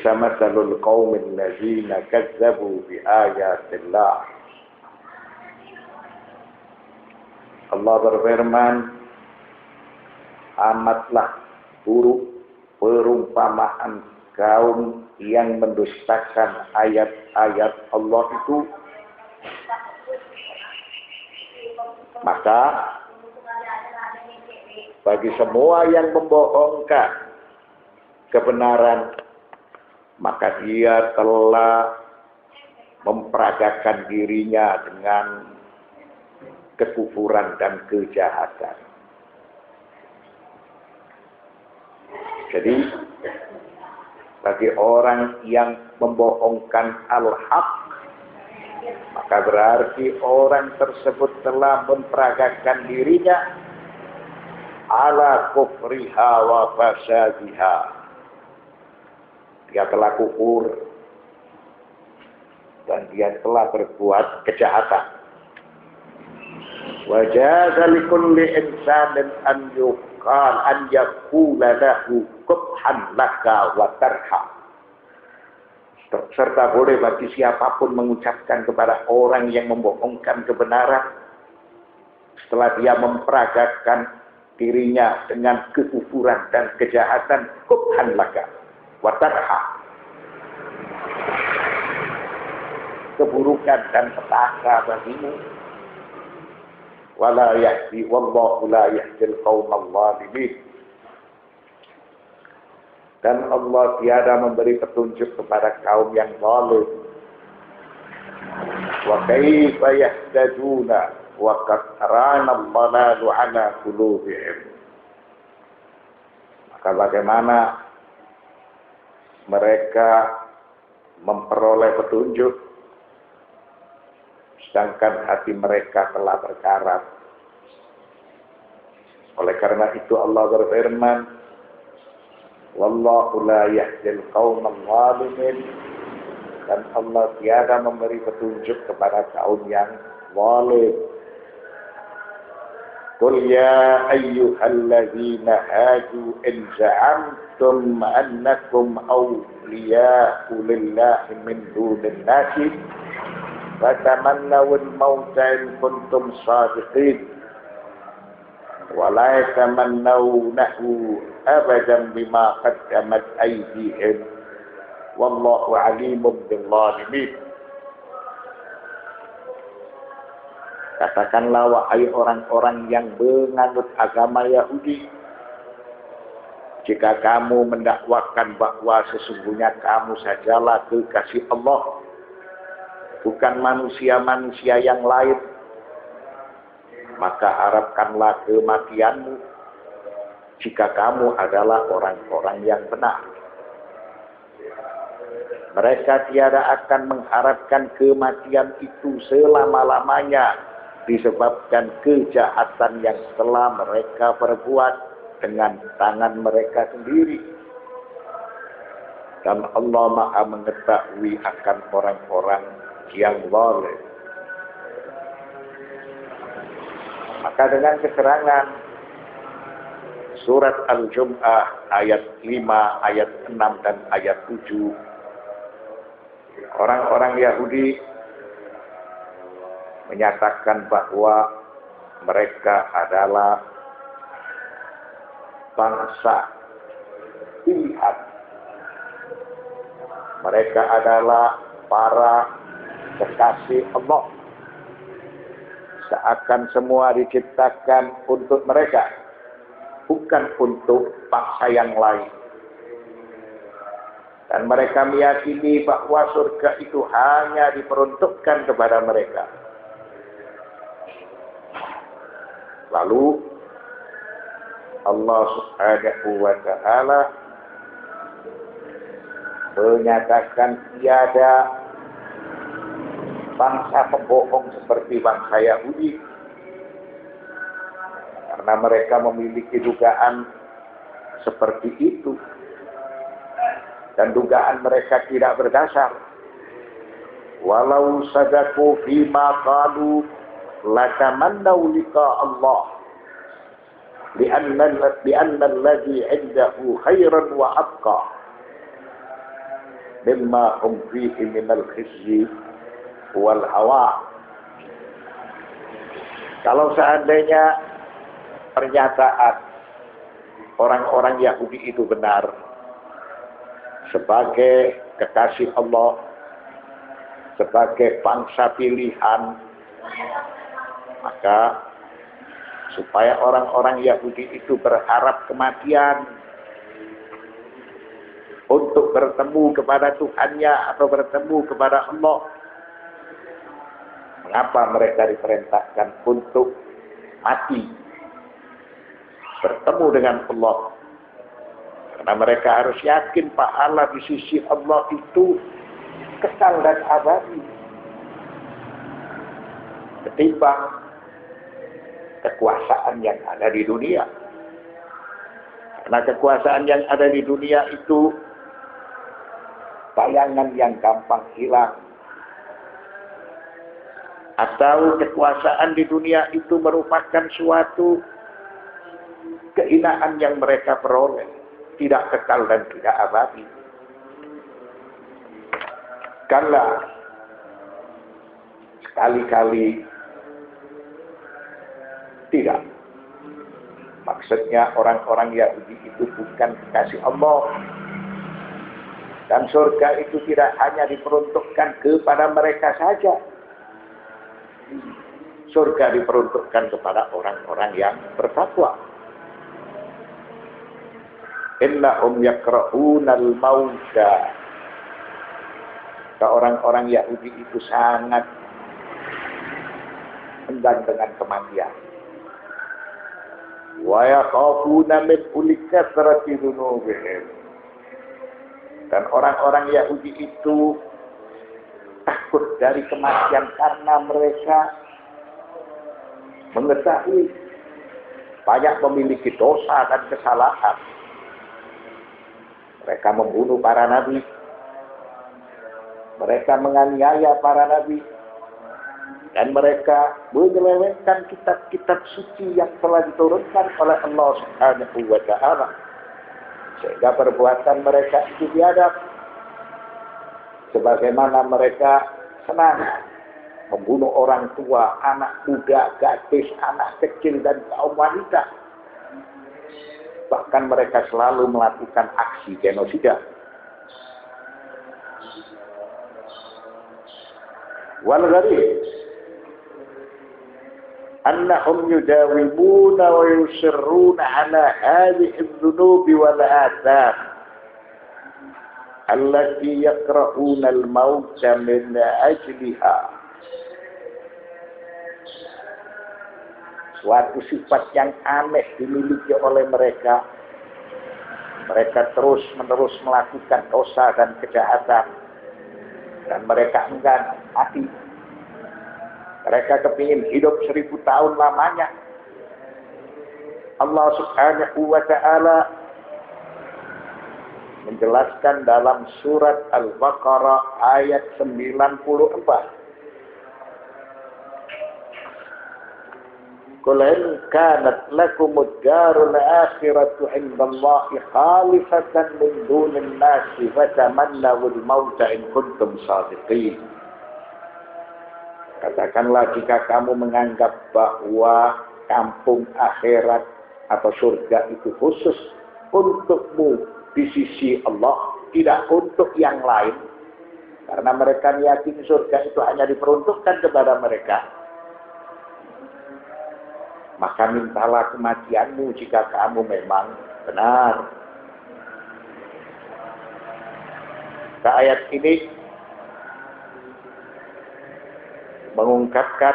Bisa masalul qaumin ladzina kazzabu bi ayatillah. Allah berfirman, amatlah buruk perumpamaan kaum yang mendustakan ayat-ayat Allah itu. Maka bagi semua yang membohongkan kebenaran, maka dia telah memperagakan dirinya dengan kekufuran dan kejahatan. Jadi bagi orang yang membohongkan al-haq, maka berarti orang tersebut telah memperagakan dirinya ala kufriha wa fasadiha. Dia telah kufur dan dia telah berbuat kejahatan. Wa jaza likulli insanin an yuqal an yaqula lahu qubhan laka wa tarha. Serta boleh bagi siapapun mengucapkan kepada orang yang membohongkan kebenaran setelah dia memperagakan dirinya dengan kekufuran dan kejahatan, qubhan laka wa tarha, keburukan dan petaka bagimu. Wala yahdi wallahu la yahdil qaumal zalimin. Dan Allah tiada memberi petunjuk kepada kaum yang zalim. Wa kaifa yahtaduna wa qad rana al-dhalalu ala qulubihim. Maka bagaimana mereka memperoleh petunjuk sedangkan hati mereka telah berkarat. Oleh karena itu Allah berfirman, wallahu la yahdil qaumal zalimin. Dan Allah tiada memberi petunjuk kepada kaum yang zalim. Qul ya ayyuhalladzina hadu in za'amtum annakum awliya'u lillahi min dunin nasi fatamannawul mauta in kuntum sadiqin wa la yatamannawnahu abadan bima qaddamat aydihim wallahu alimun bil zalimin. Katakanlah wahai orang-orang yang menganut agama Yahudi, jika kamu mendakwakan bahwa sesungguhnya kamu sajalah kekasih Allah, bukan manusia-manusia yang lain, maka harapkanlah kematianmu jika kamu adalah orang-orang yang benar. Mereka tiada akan mengharapkan kematian itu selama-lamanya disebabkan kejahatan yang telah mereka perbuat dengan tangan mereka sendiri. Dan Allah Maha mengetahui akan orang-orang yang zalim. Maka dengan keterangan surat Al-Jum'ah ayat 5, ayat 6 dan ayat 7, orang-orang Yahudi menyatakan bahwa mereka adalah bangsa pilihan. Mereka adalah para kekasih Allah. Seakan semua diciptakan untuk mereka, bukan untuk bangsa yang lain. Dan mereka meyakini bahwa surga itu hanya diperuntukkan kepada mereka. Lalu Allah Subhanahu wa ta'ala menyatakan tiada bangsa pembohong seperti bangsa Yahudi, karena mereka memiliki dugaan seperti itu, dan dugaan mereka tidak berdasar. Walau sadaku fima qalu latamannaw liqa Allah li'anna alladhi 'indahu khairan wa abqa. mimma hum fihi minal khizyi wal hawa. Kalau seandainya pernyataan orang-orang Yahudi itu benar sebagai kekasih Allah, sebagai bangsa pilihan, maka supaya orang-orang Yahudi itu berharap kematian untuk bertemu kepada Tuhannya atau bertemu kepada Allah. Mengapa mereka diperintahkan untuk mati, bertemu dengan Allah? Karena mereka harus yakin pahala di sisi Allah itu kekal dan abadi, ketimbang kekuasaan yang ada di dunia. Karena kekuasaan yang ada di dunia itu bayangan yang gampang hilang. Atau kekuasaan di dunia itu merupakan suatu kehinaan yang mereka peroleh, tidak kekal dan tidak abadi. Kala sekali-kali tidak. Maksudnya orang-orang Yahudi itu bukan kekasih Allah. Dan surga itu tidak hanya diperuntukkan kepada mereka saja. Surga diperuntukkan kepada orang-orang yang bertakwa. Innahum yakra'unal mauta. Orang-orang Yahudi itu sangat enggan dengan kematian. Wa yakhafuna min kulli kathrati dzunubihim. Dan orang-orang Yahudi itu takut dari kematian karena mereka mengetahui banyak memiliki dosa dan kesalahan. Mereka membunuh para nabi, mereka menganiaya para nabi, dan mereka menyelewengkan kitab-kitab suci yang telah diturunkan oleh Allah Subhanahu wa Ta'ala, sehingga perbuatan mereka itu biadab. Sebagaimana mereka senang membunuh orang tua, anak muda, gadis, anak kecil, dan kaum wanita. Bahkan mereka selalu melakukan aksi genosida. Wal gharib annahum yudawimuna wa yusirruna ala hadhihi adh-dhunubi wal atham allati yaqra'una al-mauta min ajliha. Suatu sifat yang aneh dimiliki oleh mereka. Mereka terus-menerus melakukan dosa dan kejahatan. Dan mereka enggan mati. Mereka kepingin hidup 1000 tahun lamanya. Allah Subhanahu wa Ta'ala menjelaskan dalam surat Al-Baqarah ayat 94. Qul in kanat lakumud darul akhiratu 'indallahi khalisatan min dunin nasi fatamannawul mauta in kuntum shadiqin. Katakanlah jika kamu menganggap bahwa kampung akhirat atau surga itu khusus untukmu di sisi Allah, tidak untuk yang lain. Karena mereka meyakini surga itu hanya diperuntukkan kepada mereka. Maka mintalah kematianmu jika kamu memang benar. Ayat ini mengungkapkan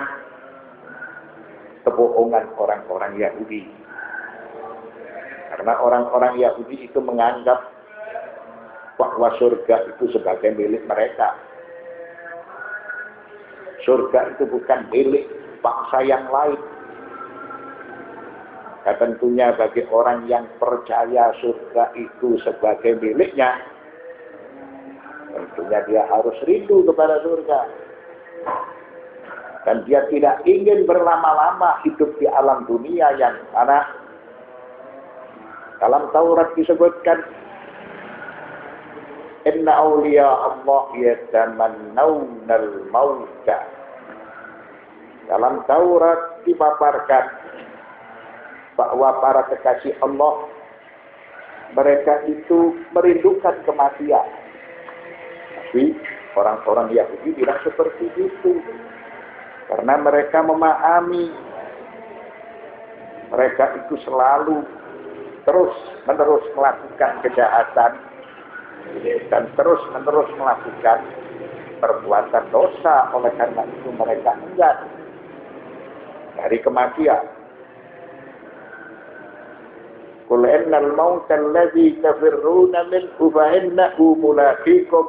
kebohongan orang-orang Yahudi. Karena orang-orang Yahudi itu menganggap bahwa surga itu sebagai milik mereka. Surga itu bukan milik bangsa yang lain. Dan tentunya bagi orang yang percaya surga itu sebagai miliknya, tentunya dia harus rindu kepada surga. Dan dia tidak ingin berlama-lama hidup di alam dunia yang mana dalam Taurat disebutkan inna awliya Allah yatamannawna al-mauta. Dalam Taurat dipaparkan bahwa para kekasih Allah, mereka itu merindukan kematian. Tapi orang-orang Yahudi bilang seperti itu. Karena mereka memahami, mereka itu selalu terus-menerus melakukan kejahatan dan terus-menerus melakukan perbuatan dosa. Oleh karena itu mereka enggan dari kematian. Qul innal mauta alladhi tafirruna minhu fa innahu mulaqikum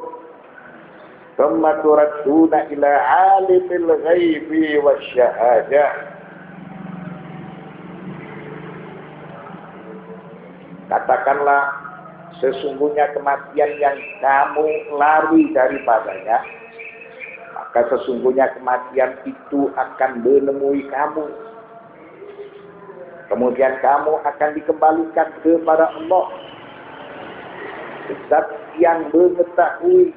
thumma turadduna ila alimil ghaibi wasyahadah. Katakanlah, sesungguhnya kematian yang kamu lari daripadanya, maka sesungguhnya kematian itu akan menemui kamu. Kemudian kamu akan dikembalikan kepada Allah, Zat yang mengetahui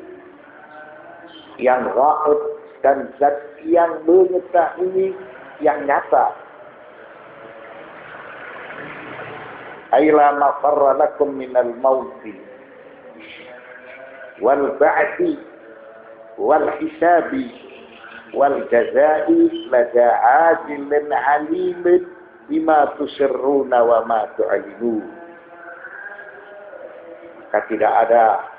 yang gaib dan Zat yang mengetahui yang nyata. Aila ma farra lakum minal mauti wal ba'di wal hisabi wal jazai lada ajilin alimin bima tusirruna wa ma tu'alinu. Maka tidak ada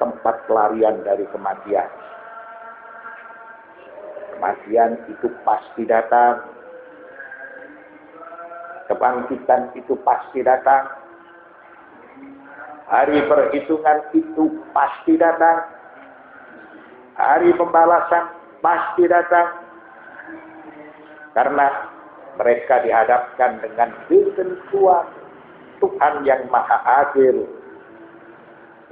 tempat pelarian dari kematian. Kematian itu pasti datang. Kebangkitan itu pasti datang. Hari perhitungan itu pasti datang. Hari pembalasan pasti datang. Karena mereka dihadapkan dengan ketentuan Tuhan yang Maha Adil,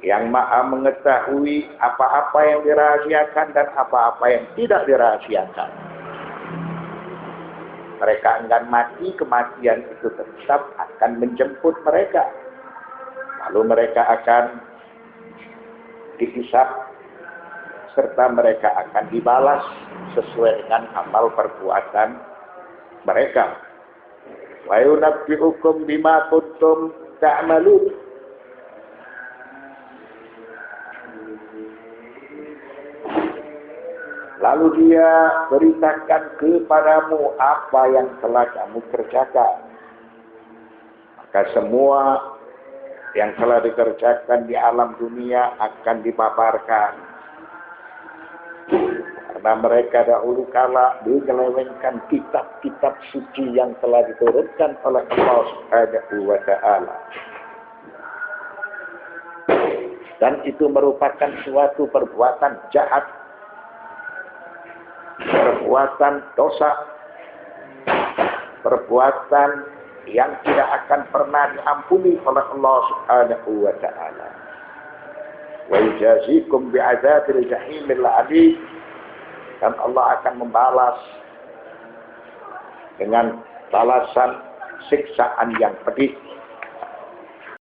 yang Maha mengetahui apa-apa yang dirahasiakan dan apa-apa yang tidak dirahasiakan. Mereka enggan mati, kematian itu tetap akan menjemput mereka. Lalu mereka akan dihisab, serta mereka akan dibalas sesuai dengan amal perbuatan mereka. Wa yunabbi'ukum bima kuntum ta'malun. Lalu dia beritakan kepadamu apa yang telah kamu kerjakan. Maka semua yang telah dikerjakan di alam dunia akan dipaparkan. Karena mereka dahulu kala menyelewengkan kitab-kitab suci yang telah diturunkan oleh Allah Subhanahu wa Ta'ala. Dan itu merupakan suatu perbuatan jahat, perbuatan dosa, perbuatan yang tidak akan pernah diampuni oleh Allah Subhanahu wa Ta'ala. Wa yujazikum bi'adzabil jahimil 'alim. Dan Allah akan membalas dengan balasan siksaan yang pedih.